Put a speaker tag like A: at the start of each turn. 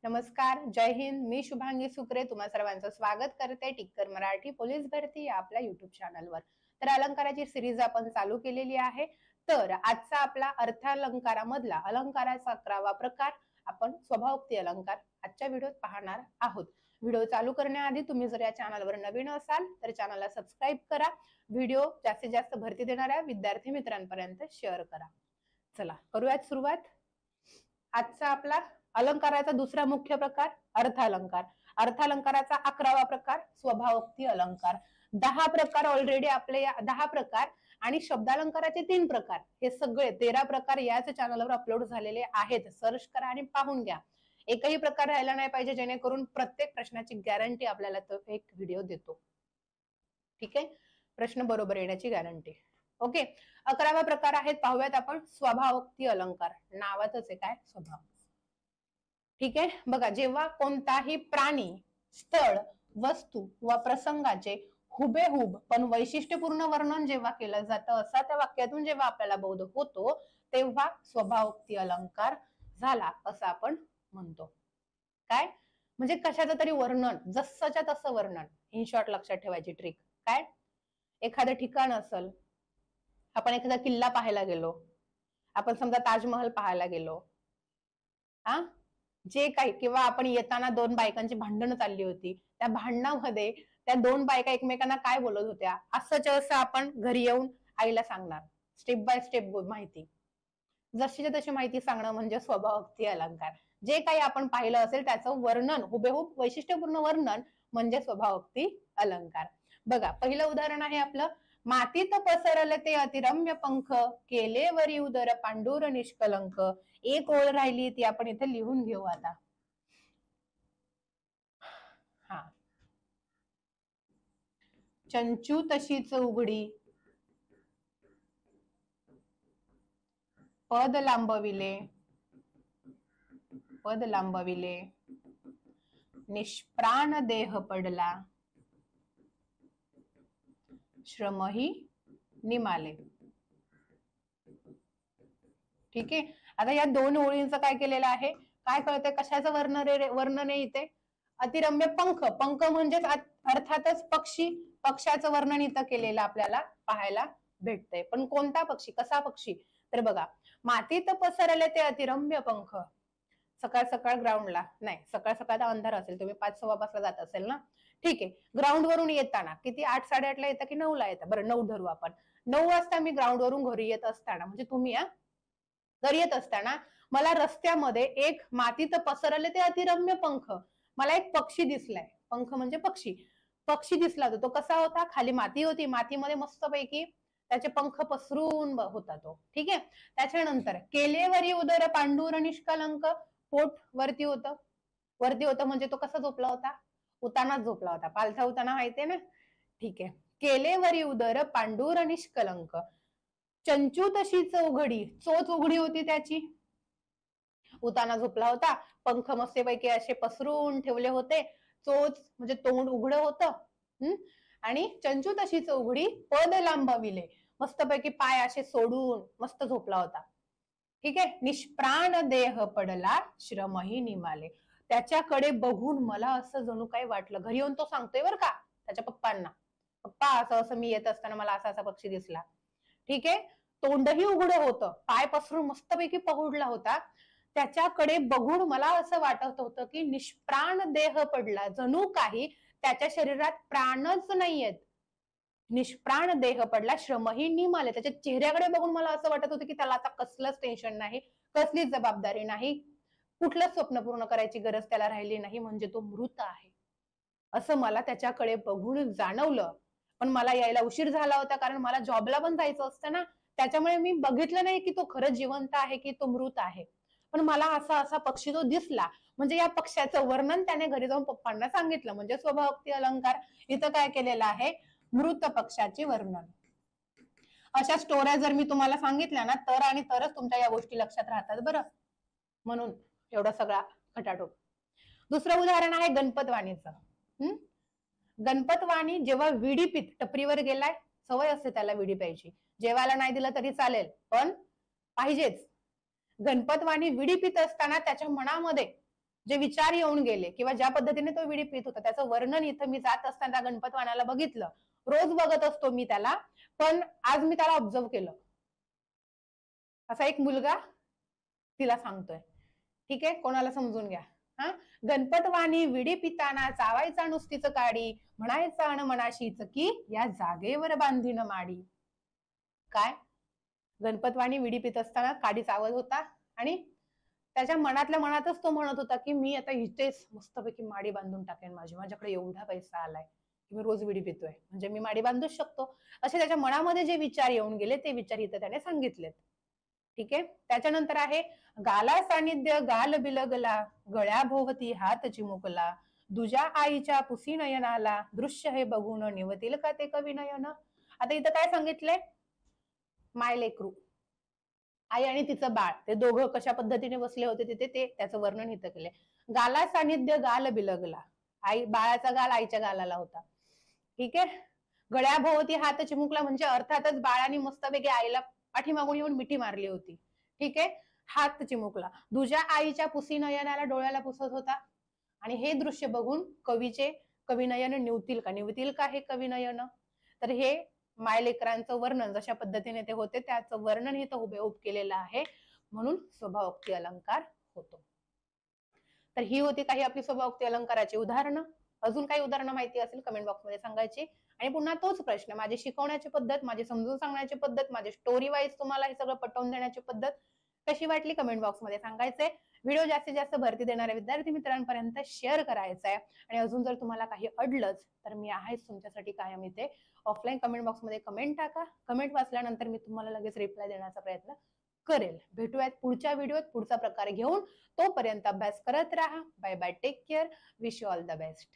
A: नमस्कार, जय हिंद. मी शुभांगी सुक्रे तुम्हा सर्वांचं स्वागत करते टिक्कर मराठी पोलीस भरती या आपल्या युट्यूब चॅनलवर. तर अलंकाराची सिरीज आपण चालू केलेली आहे. तर आजचा आपला अर्थालंकारामधला अलंकाराचा 11वा प्रकार आपण स्वभावोक्ती अलंकार आजच्या व्हिडिओत पाहणार आहोत. व्हिडिओ चालू करण्याआधी तुम्ही जर या चॅनलवर नवीन असाल तर चॅनलला सबस्क्राईब करा. व्हिडिओ जास्तीत जास्त भरती देणाऱ्या विद्यार्थी मित्रांपर्यंत शेअर करा. चला करूयात सुरुवात. आजचा आपला अलंकाराचा दुसरा मुख्य प्रकार अर्थालंकार. अर्थालंकाराचा 11वा प्रकार स्वभावोक्ती अलंकार. 10 प्रकार ऑलरेडी आपले 10 प्रकार आणि शब्दालंकाराचे 3 प्रकार हे सगळे 13 प्रकार याच चॅनलवर अपलोड झालेले आहेत. सर्च करा आणि पाहून घ्या. एकही प्रकार राहिला नाही पाहिजे, जेणेकरून प्रत्येक प्रश्नाची गॅरंटी आपल्याला तो एक व्हिडिओ देतो. ठीक आहे, प्रश्न बरोबर येण्याची गॅरंटी. ओके, 11वा प्रकार आहेत पाहूयात आपण स्वभावोक्ती अलंकार. नावातच आहे काय स्वभाव. ठीक आहे, बघा जेव्हा कोणताही प्राणी, स्थळ, वस्तू व प्रसंगाचे हुबेहूब पण वैशिष्ट्यपूर्ण वर्णन जेव्हा केलं जातं असा त्या वाक्यातून जेव्हा आपल्याला बोध होतो तेव्हा स्वभावोक्ती अलंकार झाला असं आपण म्हणतो. काय म्हणजे कशाचं तरी वर्णन, जसंच्या तसं वर्णन. इन शॉर्ट लक्षात ठेवायची ट्रिक काय, एखादं ठिकाण असेल, आपण एखादा किल्ला पाहायला गेलो, आपण समजा ताजमहल पाहायला गेलो, हा जे काही, किंवा आपण येताना 2 बायकांची भांडणं चालली होती, त्या भांडणामध्ये त्या 2 बायका एकमेकांना काय बोलत होत्या असंच असं आपण घरी येऊन आईला सांगणार. स्टेप बाय स्टेप माहिती, जशीच्या तशी माहिती सांगणं म्हणजे स्वभावोक्ती अलंकार. जे काही आपण पाहिलं असेल त्याचं वर्णन, हुबेहूब वैशिष्ट्यपूर्ण वर्णन म्हणजे स्वभावोक्ती अलंकार. बघा पहिलं उदाहरण आहे आपलं, मातीत पसरले ते अतिरम्य पंख, केले वरी उदर पांडुर निष्कलंक. एक ओळ राहिली ती आपण इथे लिहून घेऊ आता. हा, चंचू तशीच उघडी, पद लांबविले, निष्प्राण देह पडला, श्रमही निमाले. ठीक आहे, आता या 2 ओळींचं काय केलेलं आहे, काय कळतंय कशाचं वर्णन आहे इथे, अतिरम्य पंख. पंख म्हणजेच अर्थातच पक्षी, पक्षाचं वर्णन इथं केलेलं आपल्याला पाहायला भेटतंय. पण कोणता पक्षी, कसा पक्षी, तर बघा मातीत पसरले ते अतिरम्य पंख. सकाळ सकाळ ग्राउंडला नाही, सकाळ सकाळ अंधार असेल, तुम्ही 5:15 ला जात असेल ना. ठीक आहे, ग्राउंड वरून येताना किती 8-8:30 ला येतं की 9 ला येतं, बरं 9 धरू आपण. 9 वाजता मी ग्राउंड वरून घरी येत असताना, म्हणजे तुम्ही घरी येत असताना मला रस्त्यामध्ये एक मातीत पसरले ते अतिरम्य पंख, मला एक पक्षी दिसलाय. पंख म्हणजे पक्षी दिसला होता. तो कसा होता, खाली माती होती, मातीमध्ये मस्तपैकी त्याचे पंख पसरून होता तो. ठीक आहे, त्याच्यानंतर केलेवरी उदर पांडुर निष्कलंक, पोट वरती होतं म्हणजे तो कसा झोपला होता, उतानाच झोपला होता. पालथा उताना माहितीये ना. ठीक आहे, केलेवरी उदर पांडुर निष्कलंक, चंचू तशीच उघडी, चोच उघडी होती त्याची, उताना झोपला होता, पंख मस्तपैकी असे पसरून ठेवले होते, चोच म्हणजे तोंड उघडं होतं, आणि चंचू तशीच उघडी, पद लांबविले, मस्तपैकी पाय असे सोडून मस्त झोपला होता. ठीक आहे, निष्प्राण देह पडला, श्रमही निमाले. त्याच्याकडे बघून मला असं जणू काही वाटलं, घरी येऊन तो सांगतोय बरं का त्याच्या पप्पांना, पप्पा असं असं मी येत असताना मला असा असा पक्षी दिसला. ठीक आहे, तोंडही उघडं होतं, पाय पसरून मस्तपैकी पहुडला होता. त्याच्याकडे बघून मला असं वाटत होतं की निष्प्राण देह पडला, जणू काही त्याच्या शरीरात प्राणच नाहीयेत. निष्प्राण देह पडला, श्रमही निमाले. त्याच्या चेहऱ्याकडे बघून मला असं वाटत होतं की त्याला आता कसलंच टेन्शन नाही, कसलीच जबाबदारी नाही, कुठलं स्वप्न पूर्ण करायची गरज त्याला राहिली नाही, म्हणजे तो मृत आहे असं मला त्याच्याकडे बघून जाणवलं. पण मला यायला उशीर झाला होता, कारण मला जॉबला पण जायचं असतं ना, त्याच्यामुळे मी बघितलं नाही की तो खरंच जिवंत आहे की तो मृत आहे. पण मला असा पक्षी तो दिसला, म्हणजे या पक्षाचं वर्णन त्याने घरी जाऊन पप्पांना सांगितलं, म्हणजे स्वभावोक्ती अलंकार. इथं काय केलेलं आहे, मृत पक्षाचे वर्णन. अशा स्टोऱ्या जर मी तुम्हाला सांगितल्या ना तर आणि तरच तुमच्या या गोष्टी लक्षात राहतात बरं, म्हणून एवढा सगळा खटाटोप. दुसरं उदाहरण आहे गणपतवाणीचं. गणपतवाणी जेव्हा विडी पित, टपरीवर गेलाय, सवय असते त्याला विडी प्यायची, जेवायला नाही दिलं तरी चालेल पण पाहिजेच. गणपतवाणी विडी पित असताना त्याच्या मनामध्ये जे विचार येऊन गेले किंवा ज्या पद्धतीने तो विडी पित होता त्याचं वर्णन इथं मी जात असताना गणपतवाणाला बघितलं. रोज बघत असतो मी त्याला, पण आज मी त्याला ऑब्झर्व केलं. असा एक मुलगा तिला सांगतोय. ठीक आहे, कोणाला समजून घ्या. हा, गणपतवाणी विडी पिताना चावायचा नुसतीच काडी, म्हणायचा अन मनाशीच की या जागेवर बांधीन माडी. काय, गणपतवाणी विडी पित असताना काडी चावत होता आणि त्याच्या मनातल्या मनातच तो म्हणत होता की मी आता इथेच मस्तपैकी माडी बांधून टाकेन माझी, माझ्याकडे एवढा पैसा आलाय की मी रोज विडी पितोय म्हणजे मी माडी बांधूच शकतो. असे त्याच्या मनामध्ये जे विचार येऊन गेले ते विचार इथं त्याने सांगितलेत. ठीक आहे, त्याच्यानंतर आहे गाला सानिध्य गाल बिलगला, गळ्याभोवती हात चिमुकला, दुजा आईच्या पुसी नयनाला, दृश्य हे बघून निवतील का ते कवी नयन. आता इथं काय सांगितलंय, माय लेकरू, आई आणि तिचं बाळ, ते दोघं कशा पद्धतीने बसले होते तिथे ते त्याचं वर्णन इथं केलंय. गाला सानिध्य गाल बिलगला, आई बाळाचा गाल आईच्या गालाला होता. ठीक आहे, गळ्याभोवती हात चिमुकला म्हणजे अर्थातच बाळाने मस्तपैकी आईला पाठीमागून येऊन मिठी मारली होती. ठीक आहे, हात चिमुकला, दुजा आईच्या पुसी नयनाला डोळ्याला पुसत होता. आणि हे दृश्य बघून कविनयन निवतील का हे कविनयन. तर हे मायलेकरांचं वर्णन जशा पद्धतीने ते होते त्याचं वर्णन हे तर हुबेहूब केलेलं आहे, म्हणून स्वभावोक्ती अलंकार होतो. तर ही होती काही आपली स्वभावोक्ती अलंकाराची उदाहरणं. अजून काही उदाहरणं माहिती असेल कमेंट बॉक्समध्ये सांगायची. आणि पुन्हा तोच प्रश्न, माझी शिकवण्याची पद्धत, माझी समजून सांगण्याची पद्धत, माझी स्टोरी वाईज तुम्हाला हे सगळं पटवून देण्याची पद्धत कशी वाटली कमेंट बॉक्समध्ये सांगायचंय. व्हिडिओ जास्तीत जास्त भरती देणाऱ्या विद्यार्थी मित्रांपर्यंत शेअर करायचा आहे. आणि अजून जर तुम्हाला काही अडलंच तर मी आहेच तुमच्यासाठी कायम इथे. ऑफलाईन कमेंट बॉक्समध्ये कमेंट टाका. कमेंट वाचल्यानंतर मी तुम्हाला लगेच रिप्लाय देण्याचा प्रयत्न करेल. भेटूयात पुढच्या व्हिडिओत पुढचा प्रकार घेऊन. तोपर्यंत अभ्यास करत राहा. Bye bye, take care, wish you all the best.